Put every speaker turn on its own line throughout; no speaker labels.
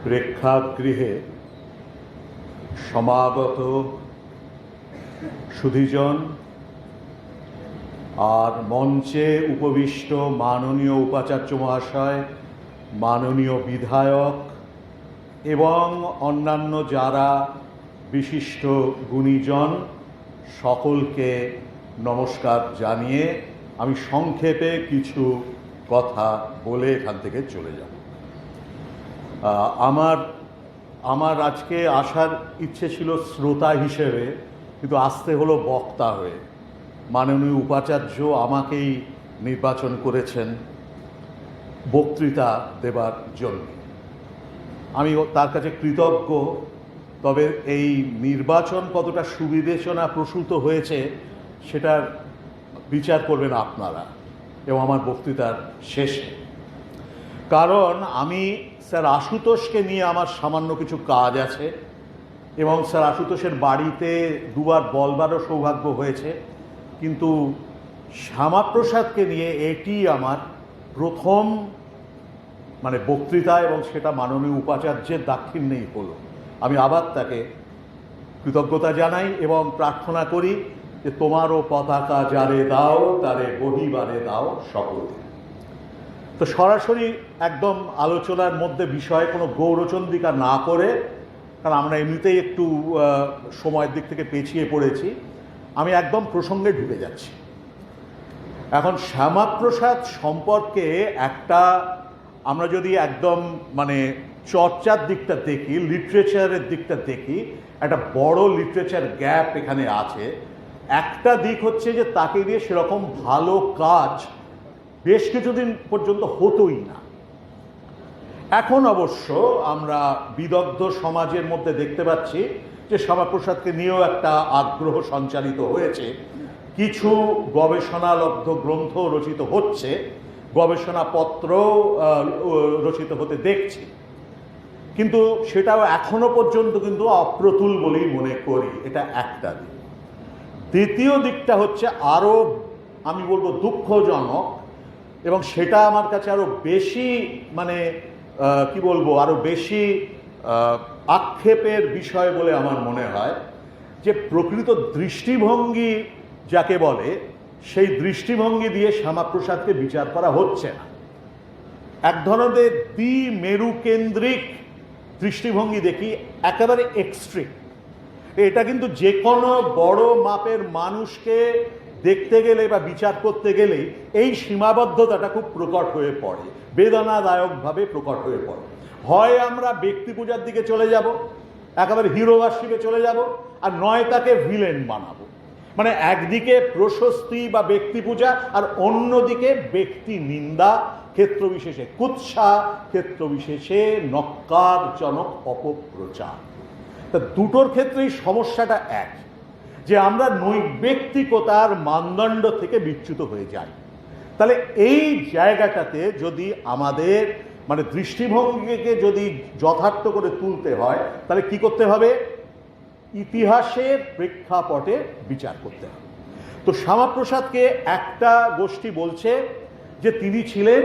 প্রেক্ষাগৃহে সমাগত সুধীজন আর মঞ্চে উপবিষ্ট মাননীয় উপাচার্য মহাশয়, মাননীয় বিধায়ক এবং অন্যান্য যারা বিশিষ্ট গুণীজন, সকলকে নমস্কার জানিয়ে আমি সংক্ষেপে কিছু কথা বলে এখান থেকে চলে যাব। আমার আজকে আসার ইচ্ছে ছিল শ্রোতা হিসেবে, কিন্তু আসতে হলো বক্তা হয়ে। মাননীয় উপাচার্য আমাকেই নির্বাচন করেছেন বক্তৃতা দেবার জন্য। আমি তার কাছে কৃতজ্ঞ। তবে এই নির্বাচন কতটা সুবিবেচনা প্রসূত হয়েছে সেটার বিচার করবেন আপনারা এবং আমার বক্তৃতার শেষে। কারণ আমি স্যার আশুতোষকে নিয়ে আমার সামান্য কিছু কাজ আছে এবং স্যার আশুতোষের বাড়িতে দুবার বলবারও সৌভাগ্য হয়েছে, কিন্তু শ্যামাপ্রসাদকে নিয়ে এটি আমার প্রথম বক্তৃতা এবং সেটা মাননীয় উপাচার্যের দাক্ষিণ্যেই হলো। আমি আবার তাকে কৃতজ্ঞতা জানাই এবং প্রার্থনা করি যে তোমারও পতাকা যারে দাও তারে বহিবারে দাও সকলকে। তো সরাসরি একদম আলোচনার মধ্যে বিষয়ে কোনো গৌরচন্দ্রিকা না করে, কারণ আমরা এমনিতেই একটু সময়ের দিক থেকে পেছিয়ে পড়েছি, আমি একদম প্রসঙ্গে ঢুকে যাচ্ছি। এখন শ্যামাপ্রসাদ সম্পর্কে একটা আমরা যদি একদম চর্চার দিকটা দেখি, লিটারেচারের দিকটা দেখি, একটা বড় লিটারেচার গ্যাপ এখানে আছে। একটা দিক হচ্ছে যে তাকে দিয়ে সেরকম ভালো কাজ বেশ কিছুদিন পর্যন্ত হতোই না। এখন অবশ্য আমরা বিদগ্ধ সমাজের মধ্যে দেখতে পাচ্ছি যে শ্যামাপ্রসাদকে নিয়েও একটা আগ্রহ সঞ্চালিত হয়েছে। কিছু গবেষণালব্ধ গ্রন্থ রচিত হচ্ছে, গবেষণাপত্র রচিত হতে দেখছি, কিন্তু সেটাও এখনো পর্যন্ত কিন্তু অপ্রতুল বলেই মনে করি। এটা একটা দিক। দ্বিতীয় দিকটা হচ্ছে আরও আমি বলবো দুঃখজনক, এবং সেটা আমার কাছে আরও বেশি আরও বেশি আক্ষেপের বিষয় বলে আমার মনে হয়, যে প্রকৃত দৃষ্টিভঙ্গি যাকে বলে সেই দৃষ্টিভঙ্গি দিয়ে শ্যামাপ্রসাদকে বিচার করা হচ্ছে না। এক ধরনের দ্বিমেরুকেন্দ্রিক দৃষ্টিভঙ্গি দেখি, একেবারে এক্সট্রিম। এটা কিন্তু যে কোনো বড় মাপের মানুষকে দেখতে গেলে বা বিচার করতে গেলেই এই সীমাবদ্ধতাটা খুব প্রকট হয়ে পড়ে, বেদনাদায়কভাবে প্রকট হয়ে পড়ে। হয় আমরা ব্যক্তি পূজার দিকে চলে যাব, একেবারে হিরোবাসীকে চলে যাব, আর নয় তাকে ভিলেন বানাবো। একদিকে প্রশস্তি বা ব্যক্তি পূজা, আর অন্যদিকে ব্যক্তি নিন্দা, ক্ষেত্রবিশেষে কুৎসা, ক্ষেত্রবিশেষে নক্কারজনক অপপ্রচার। তা দুটোর ক্ষেত্রেই সমস্যাটা এক, যে আমরা নৈর্ব্যক্তিকতার মানদণ্ড থেকে বিচ্যুত হয়ে যাই। তাহলে এই জায়গাটাতে যদি আমাদের দৃষ্টিভঙ্গিকে যদি যথার্থ করে তুলতে হয়, তাহলে কি করতে হবে? ইতিহাসের প্রেক্ষাপটে বিচার করতে হবে। তো শ্যামাপ্রসাদকে একটা গোষ্ঠী বলছে যে তিনি ছিলেন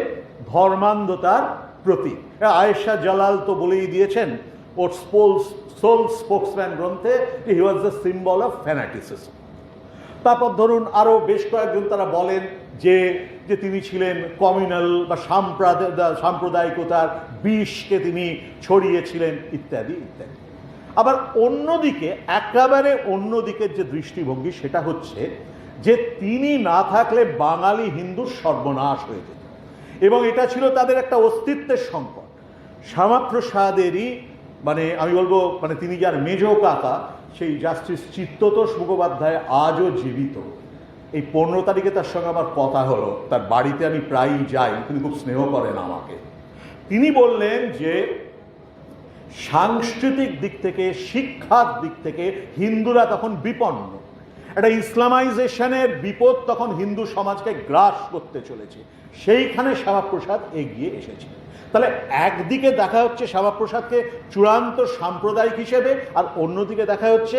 ধর্মান্ধতার প্রতীক। আয়েশা জালাল তো বলেই দিয়েছেন ওর সোল স্পোক্সম্যান গ্রন্থে যে হি was the symbol of fanaticism. তারপর ধরুন আরও বেশ কয়েকজন তারা বলেন যে তিনি ছিলেন কমিউনাল বা সাম্প্রদায়িকতার বিষকে তিনি ছড়িয়েছিলেন, ইত্যাদি ইত্যাদি। আবার অন্যদিকে, একেবারে অন্যদিকের যে দৃষ্টিভঙ্গি সেটা হচ্ছে যে তিনি না থাকলে বাঙালি হিন্দুর সর্বনাশ হয়ে যেত, এবং এটা ছিল তাদের একটা অস্তিত্বের সংকট। শ্যামাপ্রসাদেরই আমি বলবো তিনি যার মেজ কাকা, সেই জাস্টিস চিত্ততোষ মুখোপাধ্যায় আজও জীবিত। এই 15 তারিখে তার সঙ্গে আমার কথা হলো, তার বাড়িতে আমি প্রায়ই যাই, তিনি খুব স্নেহ করেন আমাকে। তিনি বললেন যে সাংস্কৃতিক দিক থেকে, শিক্ষার দিক থেকে হিন্দুরা তখন বিপন্ন। একটা ইসলামাইজেশনের বিপদ তখন হিন্দু সমাজকে গ্রাস করতে চলেছে, সেইখানে শ্যামাপ্রসাদ এগিয়ে এসেছে। তাহলে একদিকে দেখা হচ্ছে শ্যামাপ্রসাদকে চূড়ান্ত সাম্প্রদায়িক হিসেবে, আর অন্যদিকে দেখা হচ্ছে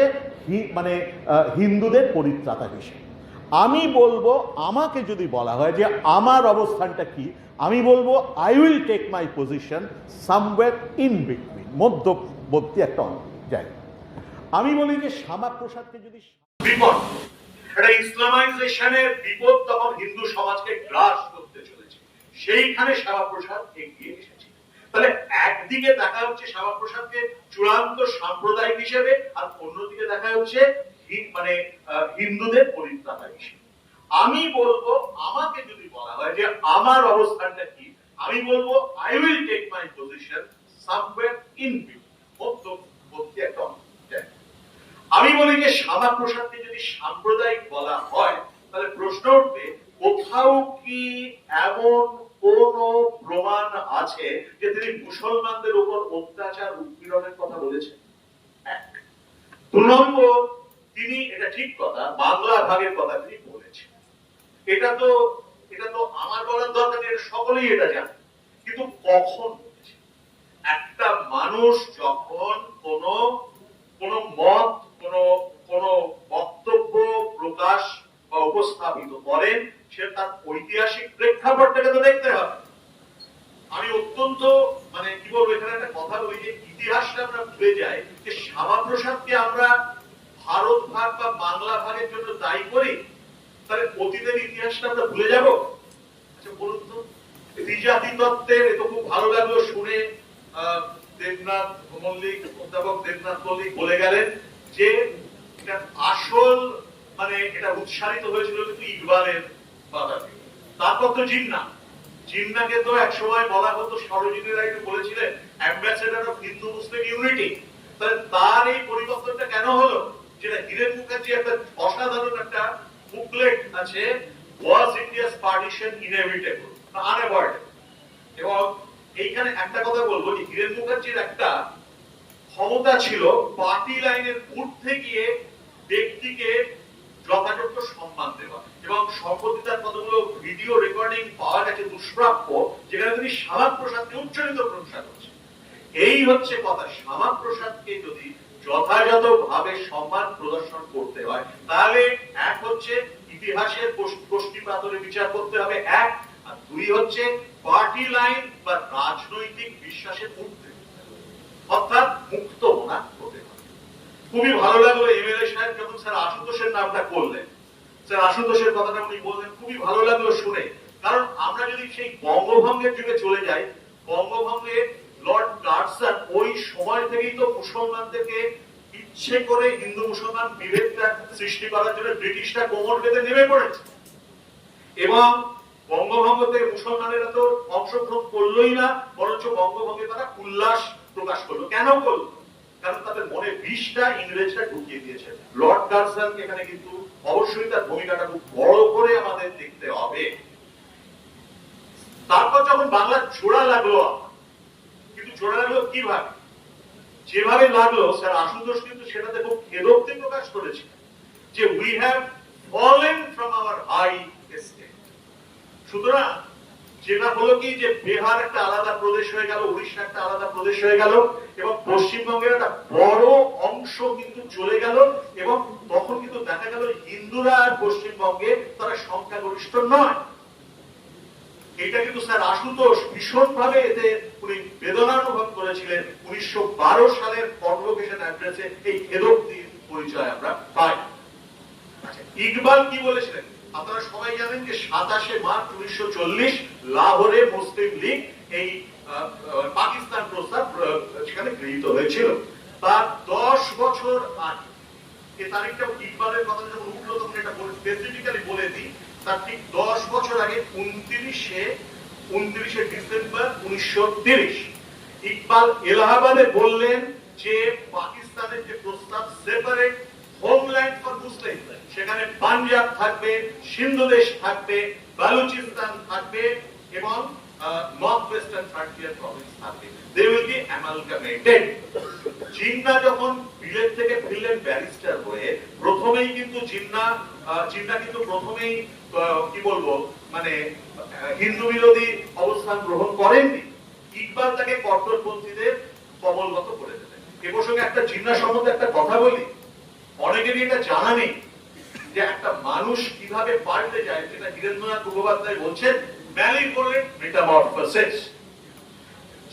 হিন্দুদের পরিত্রাতা হিসেবে। আমি বলবো, আমাকে যদি বলা হয় যে আমার অবস্থানটা কি, আমি বলবো I will take my position somewhere in between, মধ্যবর্তী একটা জায়গা। আমি বলি যে শ্যামাপ্রসাদকে যদি বিপদ, একটা ইসলামাইজেশনের বিপদ তখন হিন্দু সমাজকে গ্রাস করতে চলেছে, সেইখানে শ্যামাপ্রসাদ এগিয়ে এসেছে। তাহলে একদিকে দেখা হচ্ছে শ্যামাপ্রসাদকে চূড়ান্ত সাম্প্রদায়িক হিসেবে, আর অন্যদিকে দেখা হচ্ছে মানে হিন্দুদের পরিত্রাতা হিসেবে। আমি বলবো, আমাকে যদি বলা হয় যে আমার অবস্থানটা কি, আমি বলবো I will take my position somewhere in মধ্যবর্তী একটা জায়গা। আমি বলি যে শ্যামাপ্রসাদকে যদি সাম্প্রদায়িক বলা হয়, তাহলে প্রশ্ন উঠবে কোথাও কি এমন কোন প্রমাণ আছে যে তিনি মুসলমানদের উপর অত্যাচার উৎপীড়নের কথা বলেছেন? এক। 2 নম্বর, তিনি, এটা ঠিক কথা, বাংলা ভাগের কথা তিনি বলেছেন। এটা তো আমার বলার দরকার নেই, সকলেই এটা জানে। কিন্তু কখন বলেছেন? একটা মানুষ যখন কোন মত, কোন বক্তব্য প্রকাশ বা উপস্থাপিত করেন, সে তার ঐতিহাসিক প্রেক্ষাপটটাকে তো দেখতে হবে। আমি অত্যন্ত মানে কি বলবো, এখানে একটা কথা বলি যে ইতিহাসটা আমরা ভুলে যাই, যে শ্যামাপ্রসাদকে আমরা ভারত ভাগ বা বাংলা ভাগের জন্য দায়ী করি, তাহলে অতীতের ইতিহাসটা আমরা ভুলে যাব? আচ্ছা বলুন তো, দ্বিজাতি তত্ত্বের, এত খুব ভালো লাগলো শুনে, দেবনাথ মল্লিক, অধ্যাপক দেবনাথ মল্লিক বলে গেলেন যে এটা আসল মানে এটা উৎসারিত হয়েছিল কিন্তু ইকবালের বাধাতে। তারপর তো জিন্নাকে তো এক সময় বলা হতো, সরোজিনী রায় বলেছিলেন ambassador of Hindu Muslim unity. তাহলে তার এই পরিবর্তনটা কেন হলো? যেটা হীরেন মুখার্জি একটা অসাধারণ একটা বুকলেট আছে, ওয়াজ ইন্ডিয়াস পার্টিশন ইনএভিটেবল না আনএভয়েডেবল। এবং এইখানে একটা কথা বলবো যে হীরেন মুখার্জির একটা ক্ষমতা ছিল পার্টি লাইনের ঊর্ধ্বে গিয়ে ব্যক্তিকে যথাযথ সম্মান দেওয়া, এবং সম্প্রতি তার কতগুলো ভিডিও রেকর্ডিং পাওয়া গেছে দুষ্প্রাপ্য, যেখানে তিনি শ্যামাপ্রসাদকে উচ্চারিত প্রশংসা করছেন। এই হচ্ছে কথা, শ্যামাপ্রসাদকে যদি যথাযথ ভাবে সম্মান প্রদর্শন করতে হয়, তাহলে এক হচ্ছে ইতিহাসের গোষ্ঠী পাতরে বিচার করতে হবে, এক, আর 2 হচ্ছে পার্টি লাইন বা রাজনৈতিক বিশ্বাসের ঊর্ধ্বে, অর্থাৎ মুক্ত মনা হতে হবে। খুবই ভালো লাগলো এমএলএ সাহেব যখন স্যার আশুতোষের নামটা করলেন, স্যার আশুতোষের কথাটা উনি বললেন, খুবই ভালো লাগলো শুনে। কারণ আমরা যদি সেই বঙ্গভঙ্গের যুগে চলে যাই, বঙ্গভঙ্গে লর্ড কার্জন ওই সময় থেকেই তো মুসলমানদেরকে ইচ্ছে করে হিন্দু মুসলমান বিভেদটা সৃষ্টি করার জন্য ব্রিটিশরা কোমর বেঁধে নেমে পড়েছে, এবং বঙ্গভঙ্গতে মুসলমানেরা তো অংশগ্রহণ করলোই না, বরঞ্চ বঙ্গভঙ্গে তারা উল্লাস প্রকাশ করলো। কেন করলো? কারণ তাদের মনে বিষটা ইংরেজরা ঢুকিয়ে দিয়েছে। লর্ড কার্জনকে এখানে কিন্তু অবশ্যই তার ভূমিকাটা খুব বড় করে আমাদের দেখতে হবে। তারপর যখন বাংলা জোড়া লাগলো, কিন্তু জোড়া লাগলো কিভাবে? যেভাবে লাগলো, স্যার আশুতোষ কিন্তু সেটাতে খুব খেদোক্তি প্রকাশ করেছে যে we have fallen from our high estate. সুতরাং যেটা হলো কি, যে বিহার একটা আলাদা প্রদেশ হয়ে গেল, উড়িষ্যা একটা আলাদা প্রদেশ হয়ে গেল, এবং পশ্চিমবঙ্গের একটা বড় অংশ কিন্তু চলে গেল, এবং তখন কিন্তু দেখা গেল হিন্দুরা পশ্চিমবঙ্গে তারা সংখ্যাগরিষ্ঠ নয়। এটা কিন্তু স্যার আশুতোষ ভীষণ ভাবে এতে উনি বেদনা অনুভব করেছিলেন। 1912 সালের কনভোকেশন অ্যাড্রেসে এই খেদোক্তির পরিচয় আমরা পাই। আচ্ছা, ইকবাল কি বলেছিলেন? আপনারা সবাই জানেন যে 27 মার্চ 1940 লাহোরে মুসলিম লীগ এই পাকিস্তান প্রস্তাব সেখানে গৃহীত হয়েছিল। তার 10 বছর আগে, এই তারিখটা ইকবালের কথা যখন উঠলো তখন এটা স্পেসিফিক্যালি বলে দিই, তার ঠিক 10 বছর আগে 29শে ডিসেম্বর 1930 ইকবাল এলাহাবাদে বললেন যে পাকিস্তানের যে প্রস্তাব সেপারেট হোমল্যান্ড ফর মুসলিম, সেখানে পাঞ্জাব থাকবে, সিন্ধু দেশ থাকবে, বালুচিস্তান থাকবে, এবং নর্থ ওয়েস্টার্ন ফ্রন্টিয়ার প্রভিন্স থাকবে, দে উইল বি অ্যামালগামেটেড। জিন্না যখন বিলেত থেকে ফিরলেন ব্যারিস্টার হয়ে, প্রথমেই কিন্তু জিন্না কিন্তু প্রথমেই কি বলবো মানে হিন্দু বিরোধী অবস্থান গ্রহণ করেননি। ইকবাল তাকে কট্টরপন্থীদের কবলগত করে দিলেন। এ প্রসঙ্গে একটা জিন্না সম্বন্ধে একটা কথা বলি, অনেকেরই এটা জানা নেই। যে একটা মানুষ কিভাবে পাল্টে যায়, যেটা ধীরেন্দ্রনাথ মুখোপাধ্যায় বলছেন ম্যানিপুলেট মেটামরফোসিস।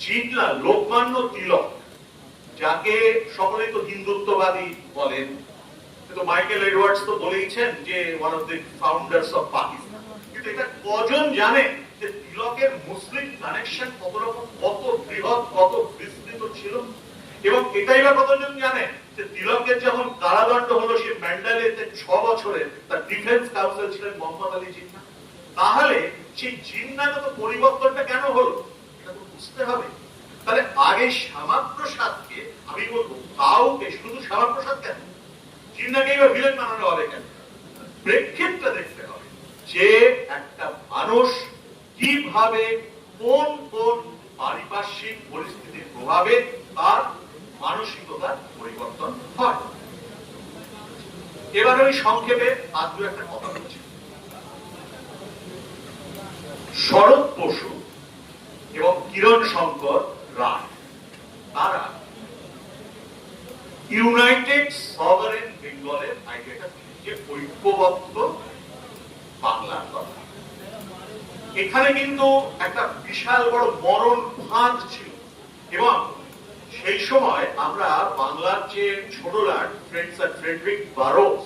জিন্না লোকমান্য তিলক, যাকে সকলেই তো হিন্দুত্ববাদী বলেন, কিন্তু মাইকেল এডওয়ার্ডস তো বলেইছেন যে one of the founders of Pakistan. কিন্তু এটা কজন জানে যে তিলকের মুসলিম কানেকশন কত রকম, কত বৃহৎ, কত বিস্তৃত ছিল? এবং এটাই বা কতজন জানে যে তিলকের যখন কারাদণ্ড হলো সে ম্যান্ডালেতে 6 বছরের তার ডিফেন্স কাউন্সিল ছিলেন মোহাম্মদ আলী জিন্নাহ। তাহলে সেই জিন্নাহর তো পরিবর্তনটা কেন হলো এটা তো বুঝতে হবে। তাহলে আগে শ্যামাপ্রসাদকে, আমি বলবো কাউকে, শুধু শ্যামাপ্রসাদ কেন, জিন্নাহকে এবার ভিলেন বানানো হবে কেন? প্রেক্ষিতটা দেখতে হবে যে একটা মানুষ কিভাবে কোন কোন পারিপার্শ্বিক পরিস্থিতির প্রভাবে তার মানসিকতার পরিবর্তন হয়। এবার আমি সংক্ষেপে আর দু একটা কথা বলছি। শরৎ বসু এবং কিরণ শঙ্কর রায়, তারা ইউনাইটেড সভারেন বেঙ্গলের আইডিয়াটা যে ঐক্যবদ্ধ বাংলার কথা, এখানে কিন্তু একটা বিশাল বড় মরণ ফাঁদ ছিল। এবং সেই সময় আমরা বাংলার যে ছোট লাট ফ্রেডরিক বারোস,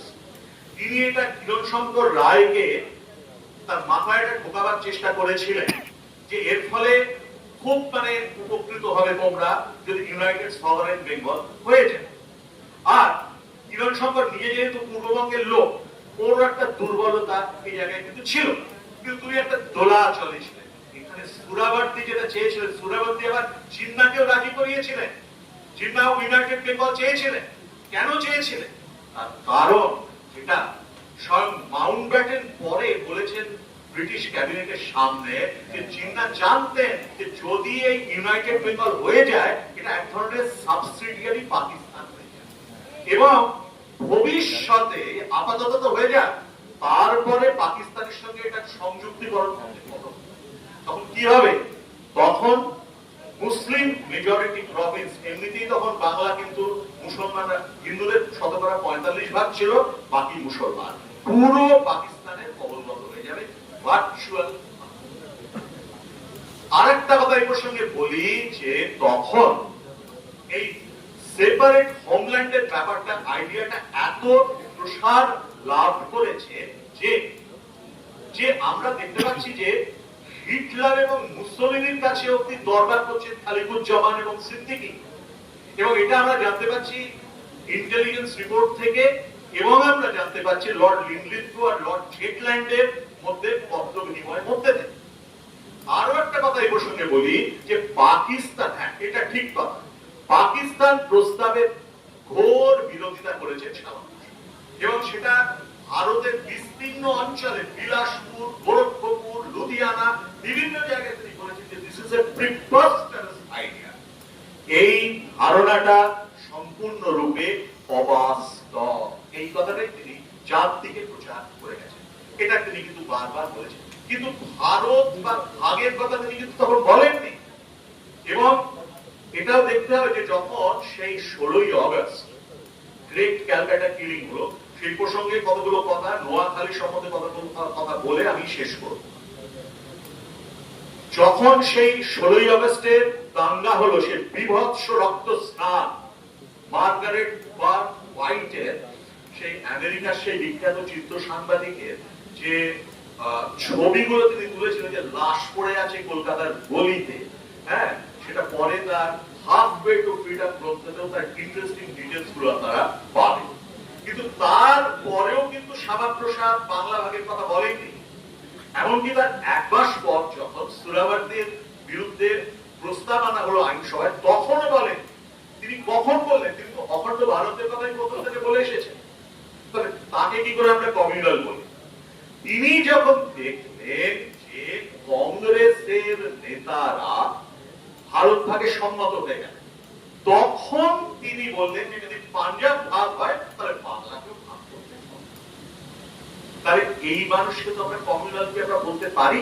তিনি এটা কিরণ শঙ্কর রায়কে তার মাথায় এটা ঢোকাবার চেষ্টা করেছিলেন যে এর ফলে খুব উপকৃত হবে তোমরা যদি ইউনাইটেড সভারেন বেঙ্গল হয়ে যায়। আর কিরণ শঙ্কর নিজে যেহেতু পূর্ববঙ্গের লোক, ওর একটা দুর্বলতা এই জায়গায় কিন্তু ছিল, কিন্তু তুমি একটা দোলা চলেছিলেন। এখানে সুরাবর্তী যেটা চেয়েছিলেন, সুরাবর্তী আবার জিন্নাহকেও রাজি করিয়েছিলেন, জিন্নাহ ইউনাইটেড বেঙ্গল চেয়েছিলেন। কেন চেয়েছিলেন? তার কারণ যেটা স্বয়ং মাউন্টব্যাটেন পরে বলেছেন ব্রিটিশ ক্যাবিনেটের সামনে, যে জিন্নাহ জানতেন যে যদি এই ইউনাইটেড বেঙ্গল হয়ে যায় এটা এক ধরনের সাবসিডিয়ারি পাকিস্তান হয়ে যায়, এবং ভবিষ্যতে আপাতত তো হয়ে যায়, তারপরে পাকিস্তানের সঙ্গে এটা সংযুক্তিকরণ হবে। তখন কি হবে? তখন মুসলিম মেজরিটি প্রভিন্স, এমনিতেই তখন বাংলা কিন্তু মুসলমানরা, হিন্দুদের 45% ছিল, বাকি মুসলমান, পুরো পাকিস্তানের কবলগত হয়ে যাবে ভার্চুয়াল। আরেকটা কথা এই প্রসঙ্গে বলি যে তখন এই সেপারেট হোমল্যান্ডের ব্যাপারটা, আইডিয়াটা এত প্রসার লাভ করেছে যে আমরা দেখতে পাচ্ছি যে হিটলার এবং মুসোলিনির কাছে অব্দি দরবার করছেন খালিকুজ্জামান এবং সিদ্দিকী। এবং এটা আমরা জানতে পাচ্ছি ইন্টেলিজেন্স রিপোর্ট থেকে, এবং আমরা জানতে পাচ্ছি লর্ড লিনলিথগো আর লর্ড জেটল্যান্ডের মধ্যে পত্র বিনিময়ের মধ্যে থেকে। আরো একটা কথা এই প্রসঙ্গে বলি যে পাকিস্তান, হ্যাঁ এটা ঠিক কথা, পাকিস্তান প্রস্তাবের ঘোর বিরোধিতা করেছেন এবং সেটা ভারতের বিস্তীর্ণ অঞ্চলে বিলাসপুর, গোরখপুর, লুধিয়ানা, বিভিন্ন জায়গায় তিনি বলেছেন যে দিস ইজ এ প্রিপোস্টারাস আইডিয়া। এই ধারণাটা সম্পূর্ণরূপে অবাস্তব, এই কথাটাই তিনি জাতিকে প্রচার করে গেছেন। এটা তিনি কিন্তু বারবার বলেছেন, কিন্তু ভারত বা ভাগের কথা তিনি কিন্তু তখন বলেননি। এবং এটাও দেখতে হবে যে যখন সেই 16ই আগস্ট গ্রেট ক্যালকাটা কিলিং হলো, সেই প্রসঙ্গে কতগুলো কথা, নোয়াখালী সম্বন্ধে কথা বলে আমি শেষ করব। যখন সেই 16ই আগস্টের দাঙ্গা হলো, সে বিভৎস রক্তস্নান, মার্গারেট বার্গ হোয়াইটের, সেই আমেরিকার সেই বিখ্যাত চিত্র সাংবাদিকের যে ছবিগুলো তিনি তুলেছিলেন, যে লাশ পড়ে আছে কলকাতার গলিতে, হ্যাঁ, সেটা পরে তার হাফওয়ে টু ফ্রিডম গ্রন্থেও তার ইন্টারেস্টিং ডিটেইলস গুলো আপনারা পাবেন। কিন্তু তারপরেও কিন্তু শ্যামাপ্রসাদ বাংলা ভাগের কথা বলেননি। এমনকি তার 1 মাস পর যখন সুরাবর্তীর বিরুদ্ধে প্রস্তাব আনা হলো আইনসভায়, তখনও বলেন। তিনি কখন বললেন? তিনি তো অখণ্ড ভারতের কথাই প্রথম থেকে বলে এসেছেন। তবে তাকে কি করে আমরা কমিউনাল বলি? তিনি যখন দেখলেন যে কংগ্রেসের নেতারা ভারত ভাগে সম্মত হয়ে গেল, তখন তিনি বললেন যে যদি পাঞ্জাব ভাগ হয় তাহলে বাংলাকেও ভাগ করতে হবে। তাহলে এই মানুষকে তো আমরা কমিউনাল কি আমরা বলতে পারি?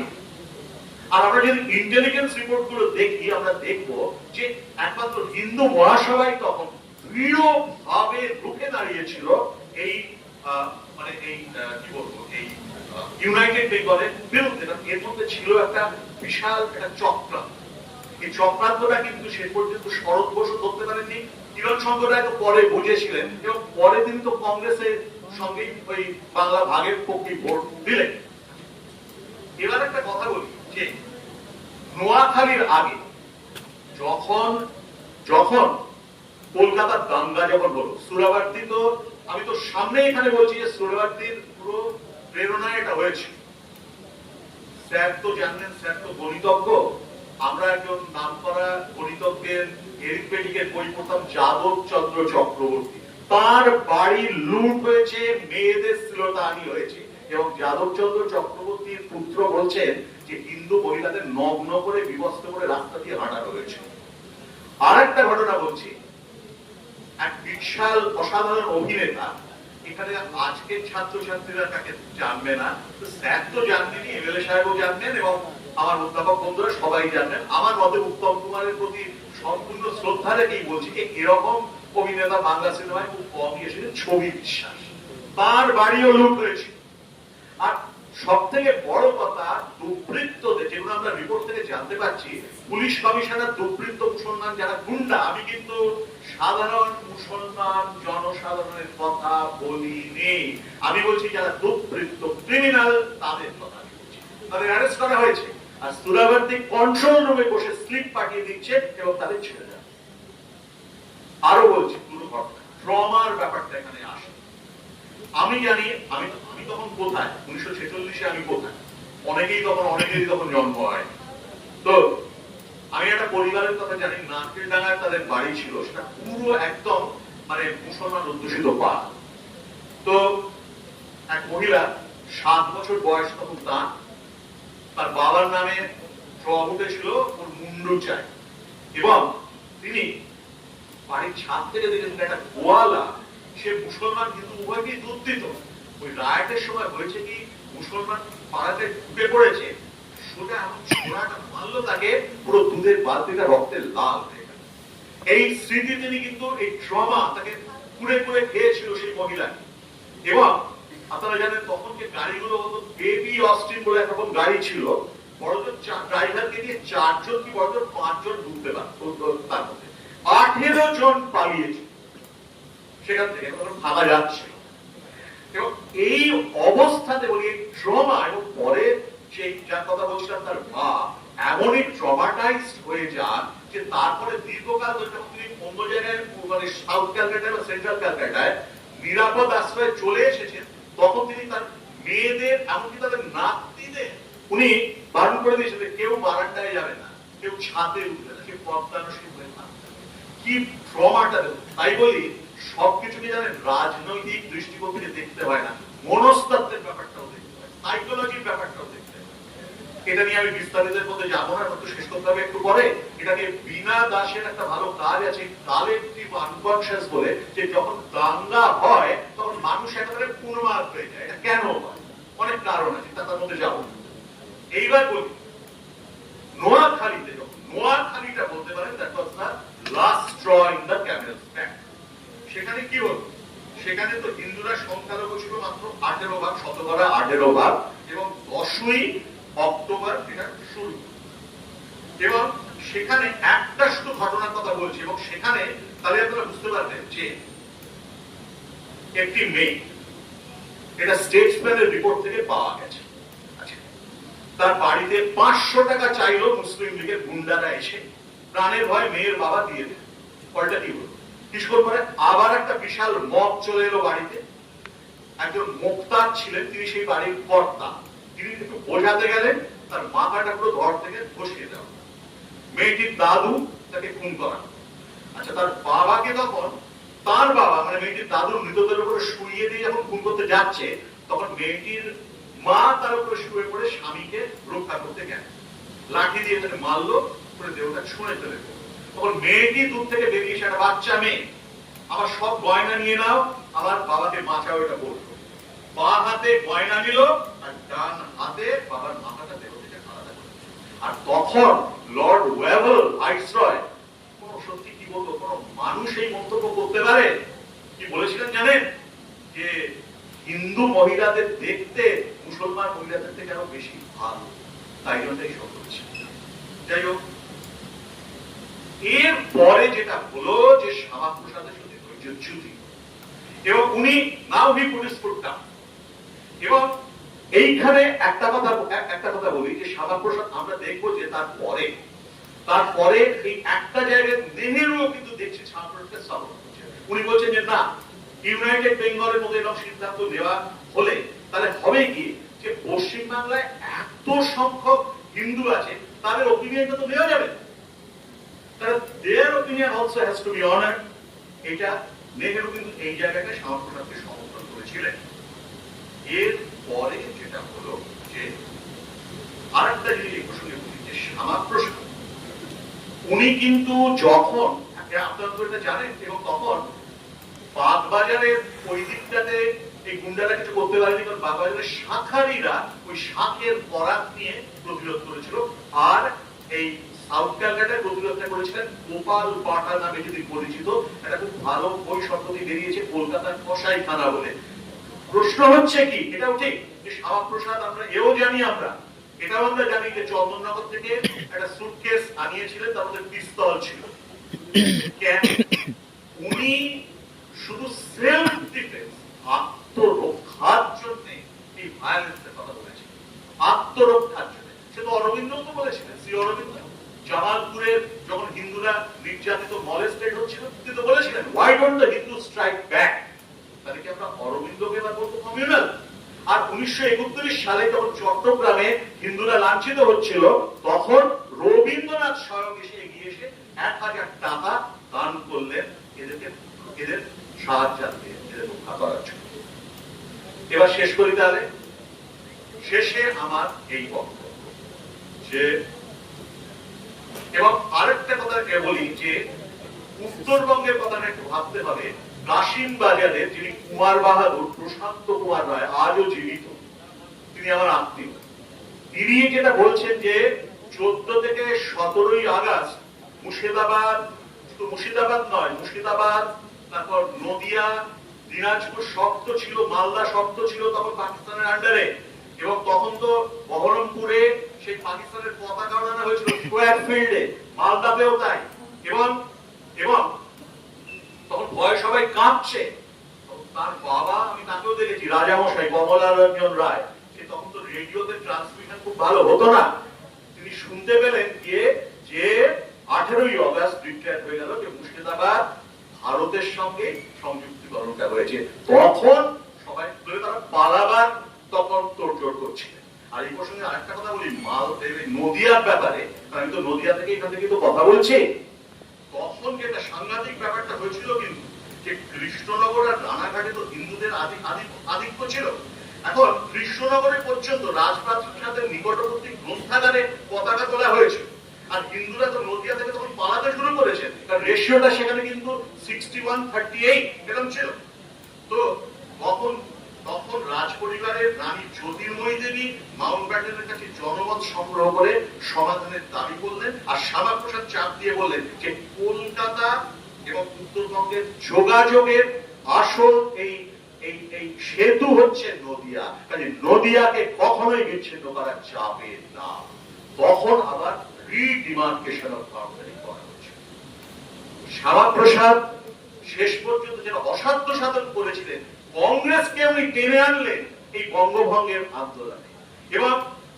আর আমরা যদি ইন্টেলিজেন্স রিপোর্ট গুলো দেখি, আমরা দেখবো যে একমাত্র হিন্দু মহাসভাই তখন দৃঢ়ভাবে রুখে দাঁড়িয়েছিল এই মানে এই কি বলবো এই ইউনাইটেড বেঙ্গলের বিরুদ্ধে, এর মধ্যে ছিল একটা বিশাল একটা চক্রান্ত। এই চক্রান্তটা কিন্তু শেষ পর্যন্ত শরৎ বসু ধরতে পারেননি, কিরণ চন্দ্র রায় তো পরে বুঝেছিলেন এবং পরে তিনি তো কংগ্রেসের সঙ্গে ওই বাংলা ভাগের পক্ষে ভোট দিলেন। এবার একটা কথা বলি যে নোয়াখালীর আগে যখন যখন কলকাতার দাঙ্গা যখন হলো, সুরাবার্দি তো আমি তো সামনে এখানে বলছি যে সুরাবার্দির পুরো প্রেরণায় এটা হয়েছে। স্যার তো জানেন, স্যার তো গণিতজ্ঞ। আমরা একজন নামকরা গণিতজ্ঞের এরিথমেটিকের বই পড়তাম, যাদব চন্দ্র চক্রবর্তী। তার বাড়ি লুট হয়েছে, মেয়েদের শ্লীলতাহানি হয়েছে এবং যাদব চন্দ্র চক্রবর্তীর পুত্র বলছেন যে হিন্দু মহিলাদের নগ্ন করে বিবস্ত্র করে রাস্তা দিয়ে হাঁটানো হয়েছে। আর একটা ঘটনা বলছি, এক বিশাল অসাধারণ অভিনেতা, এখানে আজকের ছাত্রছাত্রীরা তাকে জানবে না, স্যার তো জানবেনই, এমএলএ সাহেবও জানবেন এবং আমার অধ্যাপক বন্ধুরা সবাই জানবেন। আমার মতে উত্তম কুমারের প্রতি সম্পূর্ণ শ্রদ্ধা রেখেই বলছি যে এরকম অভিনেতা বাংলা সিনেমায় খুব কমই এসেছেন। ছবি বিশ্বাস, তার বাড়িও লুট হয়েছে। আর সব থেকে বড় কথা, দুর্বৃত্তদের, যেগুলো আমরা রিপোর্ট থেকে জানতে পারছি, পুলিশ কমিশনার দুর্বৃত্ত মুসলমান যারা গুন্ডা, আমি কিন্তু সাধারণ মুসলমান জনসাধারণের কথা বলিনি, আমি বলছি যারা দুর্বৃত্ত ক্রিমিনাল তাদের কথা বলছি। তাদের অ্যারেস্ট করা হয়েছে আর সুরাবার্দি কন্ট্রোল রুমে বসে স্লিপ পাঠিয়ে দিচ্ছে এবং তাদের ছেড়ে দেয়। আরো বলছি পুরো ঘটনা ট্রমার ব্যাপারটা এখানে আসে। আমি জানি আমি তখন কোথায়, 1946-এ আমি কোথায়, অনেকেরই তখন জন্ম হয়। তো আমি একটা পরিবারের কথা জানি, নারকেল ডাঙ্গায় তাদের বাড়ি ছিল, সেটা পুরো একদম মানে মুসলমান অধ্যুষিত পাড়া। তো এক মহিলা 7 বছর বয়স তখন, তার বাবার নামে ট্রম উঠেছিল, ওর মুন্ডু চাই, এবং তিনি বাড়ির ছাদ থেকে দেখেছেন একটা গোয়ালা, সে মুসলমান কিন্তু উভয়কেই দুধ দিত। ওই রায়টের সময় হয়েছে কি, মুসলমান পাড়াতে ঢুকে পড়েছে, সোজা এমন ছোড়াটা মারলো তাকে, পুরো দুধের বালতিটা রক্তে লাল হয়ে গেল। এই স্মৃতি তিনি কিন্তু, এই ট্রমা তাকে পুড়ে পুড়ে খেয়েছিল সেই মহিলা। এবং আপনারা জানেন তখন যে গাড়িগুলো হতো, বেবি অস্টিন বলে একরকম গাড়ি ছিল, বড়জন ড্রাইভারকে দিয়ে 4 জন কি বড়জন 5 জন ঢুকতে পারত, তার মধ্যে 18 জন পালিয়েছে সেখান থেকে, ভাবা যাচ্ছে। এবং এই অবস্থাতে বলি ট্রমা, এবং পরে সেই যার কথা বলছিলাম তার মা এমনই ট্রমাটাইজড হয়ে যান যে তারপরে দীর্ঘকাল ধরে যখন তিনি অন্য জায়গায় মানে সাউথ ক্যালকাটায় বা সেন্ট্রাল ক্যালকাটায় নিরাপদ আশ্রয়ে চলে এসেছেন, তখন তিনি তার মেয়েদের, এমনকি তাদের নাতিদের উনি বারণ করে দিয়েছেন কেউ বারান্দায় যাবে না, কেউ ছাদে উঠবে না, কেউ পদ্মানসীন হয়ে থাকবে। কি ট্রমাটা! তাই বলি সবকিছুকে জানেন রাজনৈতিক দৃষ্টিভঙ্গি দেখতে হয় না, মনস্তাত্ত্বের ব্যাপারটাও দেখতে হয়, সাইকোলজির ব্যাপারটাও দেখতে হয়। এটা নিয়ে আমি বিস্তারিতের মধ্যে যাবো না, তো শেষ করতে হবে একটু পরে। এটাকে বিনা দাসের একটা ভালো কাজ আছে, কালেকটিভ আনকনশিয়াস বলে, যে যখন দাঙ্গা হয় তখন মানুষ একেবারে পুনর্মার হয়ে যায়। এটা কেন হয়? অনেক কারণ আছে, তার মধ্যে যাবো। এইবার বলি নোয়াখালীতে, যখন নোয়াখালীটা বলতে পারেন that was the last straw in the CAMELS back. সেখানে কি হল, সেখানে তো হিন্দুরা সংখ্যালঘু ছিল মাত্র 18 ভাগ, শতকরা 18 ভাগ, এবং 10ই অক্টোবর এটা শুরু। এবং সেখানে একটা শুধু ঘটনার কথা বলছি, এবং সেখানে তাহলে আপনারা বুঝতে পারবেন যে একটি মেয়ে, এটা স্টেটসম্যানের রিপোর্ট থেকে পাওয়া গেছে, তার বাড়িতে 500 টাকা চাইলো মুসলিম লীগের গুন্ডারা এসে, প্রাণের ভয় মেয়ের বাবা দিয়ে দেন। ফলটা কি হলো, কিছুক্ষণ পরে আবার একটা বিশাল মব চলে এলো বাড়িতে। একজন মোক্তার ছিলেন, তিনি সেই বাড়ির কর্তা, তিনি একটু বোঝাতে গেলেন, তার মাথাটা পুরো ঘর থেকে বসিয়ে দেওয়া, মেয়েটির দাদু তাকে খুন করা। আচ্ছা, তার বাবাকে তখন তার বাবা মানে মেয়েটির দাদুর মৃতদেহের উপরে শুইয়ে দিয়ে যখন খুন করতে যাচ্ছে, তখন মেয়েটির মা তার উপরে শুয়ে পড়ে স্বামীকে রক্ষা করতে গেল, লাঠি দিয়ে তাকে মারলো, করে দেহটা ছুঁড়ে ফেলে দিল। তখন মেয়েটি দূর থেকে বেরিয়ে এসে, একটা বাচ্চা মেয়ে, আমার সব গয়না নিয়ে নাও, আমার বাবাকে বাঁচাও, এটা বললো। বা হাতে গয়না নিল আর ডান হাতে বাবার মাথাটা দেহ থেকে আলাদা করে। আর তখন লর্ড ওয়েভেল ভাইসরয়, কোন সত্যি কি বলবো, কোন মানুষ এই মন্তব্য করতে পারে? কি বলেছিলেন জানেন? যে হিন্দু মহিলাদের দেখতে মুসলমান মহিলাদের থেকে আরো বেশি ভালো, তাই জন্য এইসব করেছে। যাই হোক, এর পরে যেটা হলো যে শ্যামাপ্রসাদের সাথে ধৈর্যচ্যুতি, এবং উনি নাও হি পুলিশ করতাম। এবং এইখানে একটা কথা বলি যে শ্যামাপ্রসাদ আমরা দেখবো যে তারপরে এই একটা জায়গায় নেহেরুও কিন্তু দেখছে শ্যামাপ্রসাদকে সাপোর্ট করছে। উনি বলছেন যে না, ইউনাইটেড বেঙ্গলের মধ্যে এরকম সিদ্ধান্ত নেওয়া হলে তাহলে হবে কি যে পশ্চিমবাংলায় এত সংখ্যক হিন্দু আছে, তাদের ওপিনিয়নটা তো নেওয়া যাবে, তাহলে their opinion also has to be honoured. এটা নেহেরু কিন্তু এই জায়গাটা শ্যামাপ্রসাদকে সমর্থন করেছিলেন। এর পরে যেটা হলো যে আরেকটা জিনিস এই প্রসঙ্গে বলি যে শ্যামাপ্রসাদ উনি কিন্তু যখন আপনারা জানেন, এবং তখন বাগবাজারের ওই দিকটাতে এই গুন্ডারা কিছু করতে পারেনি, কারণ বাগবাজারের শাঁখারিরা ওই শাঁখের পরাগ নিয়ে প্রতিরোধ করেছিল। আর এই সাউথ ক্যালকাটায় প্রতিরোধটা করেছিলেন গোপাল পাটা নামে যদি পরিচিত একটা খুব ভালো বই সম্প্রতি বেরিয়েছে, কলকাতার কসাইখানা বলে। প্রশ্ন হচ্ছে কি, এটাও ঠিক যে শ্যামাপ্রসাদ আমরা এটাও আমরা জানি যে চন্দননগর থেকে একটা সুটকেস আনিয়েছিলেন, তার মধ্যে পিস্তল ছিল। কেন উনি শুধু সেলফ ডিফেন্স, আত্মরক্ষার জন্য এই ভায়োলেন্সের কথা বলেছেন, আত্মরক্ষার জন্য। সে তো অরবিন্দ তো বলেছিলেন, শ্রী অরবিন্দ জামালপুরের যখন হিন্দুরা নির্যাতিত মলেস্টেড হচ্ছিল, তিনি তো বলেছিলেন why don't the Hindu strike back. তাহলে কি আমরা অরবিন্দকে এবার বলবো কমিউনাল? আর 1931 সালে যখন চট্টগ্রামে হিন্দুরা লাঞ্ছিত হচ্ছিল, তখন রবীন্দ্রনাথ স্বয়ং এগিয়ে এসে 1000 টাকা দান করলেন এদের সাহায্যার্থে, এদের রক্ষা করার জন্য। এবার শেষ করি, তাহলে শেষে আমার এই বক্তব্য যে, এবং আরেকটা কথা বলি যে উত্তরবঙ্গের কথাটা একটু ভাবতে হবে। কাশিম বাজারের যিনি কুমার বাহাদুর, প্রশান্ত কুমার রায়, আজও জীবিত, তিনি আমার আত্মীয়। তিনি যেটা বলছেন যে 14 থেকে 17 আগস্ট মুর্শিদাবাদ, তারপর নদিয়া, দিনাজপুর শক্ত ছিল, মালদা শক্ত ছিল তখন পাকিস্তানের আন্ডারে, এবং তখন তো বহরমপুরে সেই পাকিস্তানের পতাকা ওড়ানো হয়েছিল স্কোয়ার ফিল্ডে, মালদাতেও তাই। এবং তখন ভয় সবাই কাঁপছে। তার বাবা, আমি তাকেও দেখেছি, রাজামশাই কমলারঞ্জন রায়, সে তখন তো রেডিওতে ট্রান্সমিশন খুব ভালো হতো না, তিনি শুনতে পেলেন যে 18ই আগস্ট ডিক্লেয়ার হয়ে গেল যে মুর্শিদাবাদ ভারতের সঙ্গে সংযুক্তিকরণটা হয়েছে। তখন সবাই তারা পালাবার তখন তোড়জোড় করছিলেন। আর এই প্রসঙ্গে আরেকটা কথা বলি, নদিয়ার ব্যাপারে, আমি তো নদিয়া থেকে এখান থেকে তো কথা বলছি। তখন যেটা সাংঘাতিক ব্যাপারটা হয়েছিল কিন্তু যে কৃষ্ণনগর আর রানাঘাটে তো হিন্দুদের আধিক্য ছিল। এখন কৃষ্ণনগরে পর্যন্ত রাজপ্রাসাদের নিকটবর্তী গ্রন্থাগারে পতাকা তোলা হয়েছে, আর হিন্দুরা তো নদিয়া থেকে তখন পালাতে শুরু করেছে, কারণ রেশিওটা সেখানে কিন্তু 61-38 এরকম ছিল। তো তখন রাজ পরিবারের রানী জ্যোতির্ময়ী দেবী মাউন্ট ব্যাটেনের কাছে জনমত সংগ্রহ করে সমাধানের দাবি করলেন, আর শ্যামাপ্রসাদ চাপ দিয়ে বললেন যে কলকাতা এবং উত্তরবঙ্গের যোগাযোগের আসল এই সেতু হচ্ছে নদিয়া, কাজে নদিয়াকে কখনোই বিচ্ছিন্ন করা যাবে না। তখন আবার রিডিমার্কেশন অফ বাউন্ডারি করা হচ্ছে। শ্যামাপ্রসাদ শেষ পর্যন্ত যেন অসাধ্য সাধন করেছিলেন, কংগ্রেসকে উনি টেনে আনলেন এই বঙ্গভঙ্গের আন্দোলনে, এবং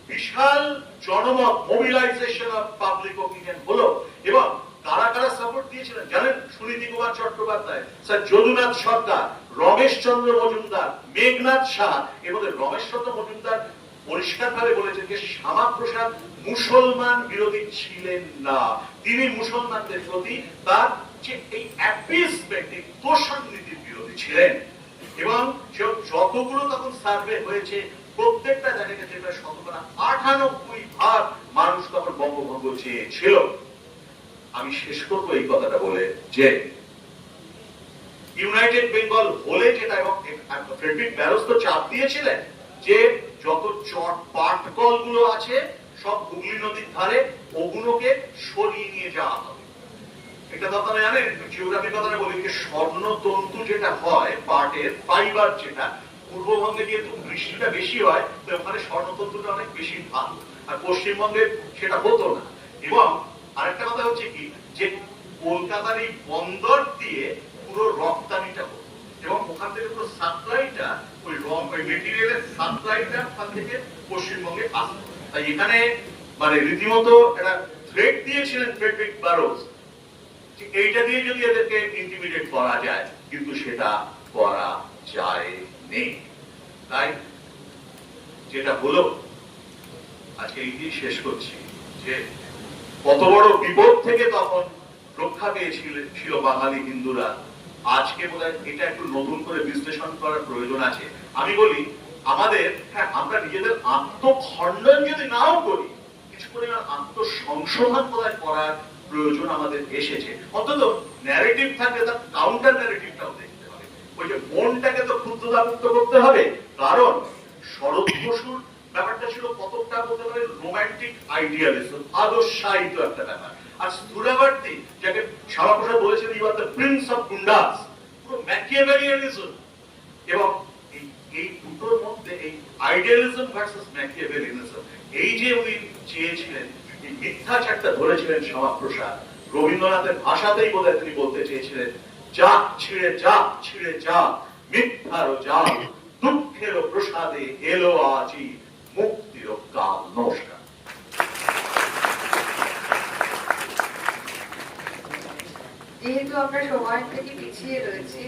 বিশাল জনমত, মোবিলাইজেশন অফ পাবলিক ওপিনিয়ন হলো। এবং কারা কারা সাপোর্ট দিয়েছিলেন জানেন? সুনীতি কুমার চট্টোপাধ্যায়, স্যার যদুনাথ সরকার, রমেশ চন্দ্র মজুমদার, মেঘনাথ শাহ। এবং রমেশ চন্দ্র মজুমদার পরিষ্কার ভাবে বলেছেন যে শ্যামাপ্রসাদ মুসলমান বিরোধী ছিলেন না, তিনি মুসলমানদের প্রতি তার যে এই অ্যাপিসমেন্ট, এই তোষণ নীতির বিরোধী ছিলেন। এবং যতগুলো তখন সার্ভে হয়েছে, প্রত্যেকটা জায়গায় যেটা 98% মানুষ তখন বঙ্গভঙ্গ চেয়েছিল। আমি শেষ করবো এই কথাটা বলে যে ইউনাইটেড বেঙ্গল হলে যেটা, এবং ফ্রেডরিক ব্যারোস তো চাপ দিয়েছিলেন যে যত পাটকল গুলো আছে সব হুগলি নদীর ধারে, ওগুলোকে সরিয়ে নিয়ে যাওয়া হবে। এটা তো আপনারা জানেন, জিওগ্রাফির কথা বলি যে স্বর্ণতন্তু যেটা হয়, পাটের ফাইবার যেটা, পূর্ববঙ্গে যেহেতু বৃষ্টিটা বেশি হয় তো ওখানে স্বর্ণতন্ত্রটা অনেক বেশি ভালো, আর পশ্চিমবঙ্গে সেটা হতো না। এবং আরেকটা কথা হচ্ছে কি যে কলকাতার এই বন্দর দিয়ে পুরো রপ্তানিটা হতো এবং ওখান থেকে পুরো সাপ্লাইটা ওই মেটেরিয়ালের সাপ্লাইটা ওখান থেকে পশ্চিমবঙ্গে আসতো। তাই এখানে মানে রীতিমতো একটা থ্রেট দিয়েছিলেন ফ্রেডরিক বারোজ, এইটা দিয়ে যদি এদেরকে ইন্টিমিডেট করা যায়, কিন্তু সেটা করা যায় নেই। তাই যেটা হলো আজকে এই দিয়ে শেষ করছি যে কত বড় বিপদ থেকে তখন রক্ষা পেয়েছিল বাঙালি হিন্দুরা। আজকে বোধহয় এটা একটু নতুন করে বিশ্লেষণ করার প্রয়োজন আছে। আমি বলি আমাদের, হ্যাঁ আমরা নিজেদের আত্মখণ্ডন যদি নাও করি, কিছু পরিমাণ আত্মসংশোধন বোধহয় করার প্রয়োজন আমাদের এসেছে। অন্তত ন্যারেটিভ থাকলে তার কাউন্টার ন্যারেটিভটাও দেখতে হবে। ওই যে মনটাকে তো ক্ষুদ্রতামুক্ত করতে হবে, কারণ শরৎ বসুর ব্যাপারটা ছিল কতটা বলতে পারে রোমান্টিক আইডিয়ালিজম, আদর্শায়িত একটা ব্যাপার। আর সুরাবর্তী যাকে শ্যামাপ্রসাদ বলেছেন you are the prince of goondas, পুরো ম্যাকিয়াভেলিয়ানিজম। এবং এই দুটোর মধ্যে এই আইডিয়ালিজম ভার্সেস ম্যাকিয়াভেলিয়ানিজম, এই যে উনি চেয়েছিলেন, এই মিথ্যাচারটা ধরেছিলেন শ্যামাপ্রসাদ, রবীন্দ্রনাথের ভাষাতেই বোধহয় তিনি বলতে চেয়েছিলেন, যাক ছিঁড়ে যাক ছিঁড়ে যাক মিথ্যারও যাক, দুঃখেরও প্রসাদে এলো আজি মুক্তির কাল। নমস্কার।
যেহেতু আমরা সময় থেকে পিছিয়ে রয়েছি,